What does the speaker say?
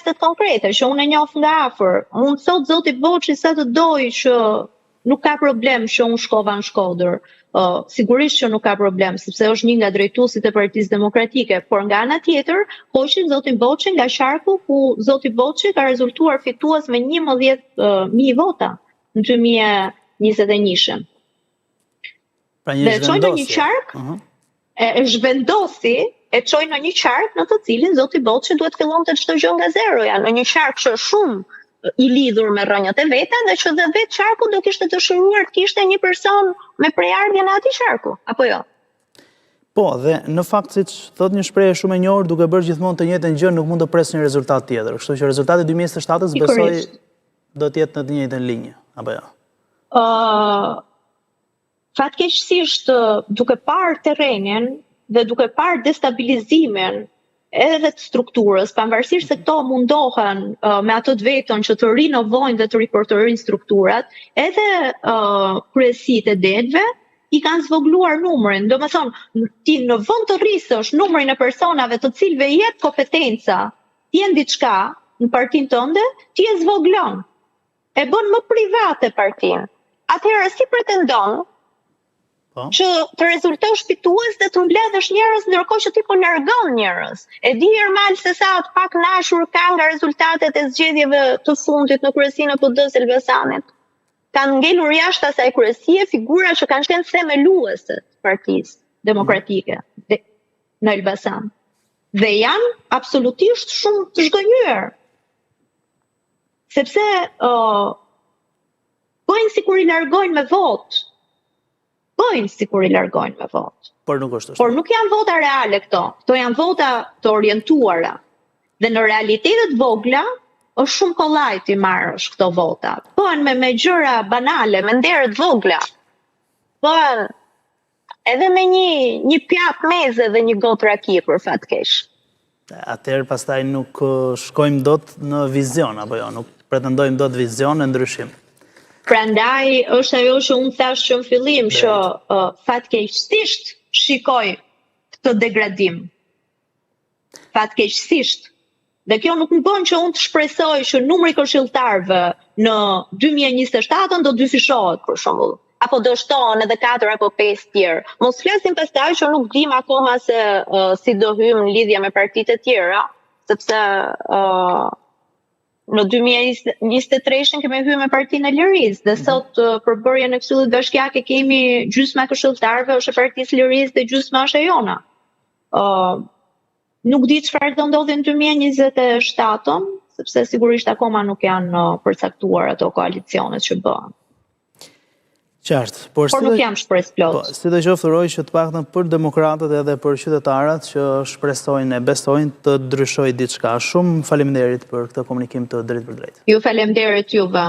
rastet konkrete që unë e njoh nga afër. Mund thot zoti Boçi sa të doj që nuk ka problem që unë shkova në Shkodër. Sigurisht që nuk ka problem, sepse është një nga drejtuesit e Partisë Demokratike, por nga ana tjetër, hoqin zotin Boçi nga qarku ku zoti Boçi ka rezultuar fitues me 11.000 vota në 2021. Pra një zhvendosje. E zhvendosi, e çoi në një qark në të cilin zoti Boçi duhet fillonte çdo gjë nga zeroja, në një qark që është shumë i lidhur me rrënjët e veta dhe që dhe vetë qarku do kishte dëshiruar të kishte një person me prejardhje në atij qarku, apo jo? Po, dhe në fakt siç thot një shprehje shumë e njohur, duke bërë gjithmonë të njëjtën gjë nuk mund të pres një rezultat tjetër. Kështu që rezultati 2027-s besoj do të jetë në të njëjtën linjë, apo jo? Fatkeqësisht duke parë terrenin dhe duke parë destabilizimin edhe të strukturës, pavarësisht se këto mundohen me atë të vetën që të rinovojnë dhe të ripërtojnë strukturat, edhe kryesitë e dedve i kanë zvogluar numrin. Domethënë, ti në vend të rrisësh numrin e personave të cilëve i jep kompetenca, ti janë diçka në partinë tënde, ti e zvoglon. E bën më private partinë. Atëherë si pretendon që të rezultosh fitues dhe të mbledhësh njerëz ndërkohë që ti po largon njerëz. E di Ermal se sa të pak nashur ka nga rezultatet e zgjedhjeve të fundit në kryesinë e PD-s Elbasanit. Kanë ngelur jashtë asaj kryesie figura që kanë qenë themeluese të Partisë Demokratike në Elbasan. Dhe janë absolutisht shumë të zhgënjur. Sepse bëjnë sikur i largojnë me votë. Por nuk janë vota reale këto. Këto janë vota të orientuara. Dhe në realitetet vogla, është shumë kollaj ti marrësh këto vota. Bëhen me gjëra banale, me nderët vogla. Bëhen edhe me një pjap meze dhe një gotë raki për fatkeq. Atëherë pastaj nuk shkojmë dot në vizion, apo jo? Nuk pretendojmë dot vizion e ndryshim. Prandaj është ajo që unë thash që në fillim që fatkeqësisht shikoj këtë degradim. Fatkeqësisht. Dhe kjo nuk më bën që unë të shpresoj që numri këshilltarëve në 2027 do dyfishohet për shembull, apo do shtohen edhe 4 apo 5 tjerë. Mos flasim pastaj që nuk dim akoma se si do hyjmë në lidhje me partitë e tjera, sepse në 2023 kemi hyrë me Partinë e Lirisë dhe sot përbërjen e Këshillit Bashkiake kemi gjysma këshilltarëve është e Partisë Lirisë dhe gjysma është e jona. Nuk di çfarë do ndodhi në 2027, sepse sigurisht akoma nuk janë përcaktuar ato koalicionet që bëhen. Qartë, por nuk jam shpresë plot. Sidoqoftë uroj që të paktën për demokratët edhe për qytetarët që shpresojnë e besojnë të ndryshojë diçka. Shumë faleminderit për këtë komunikim të drejtë për drejtë. Ju faleminderit juve.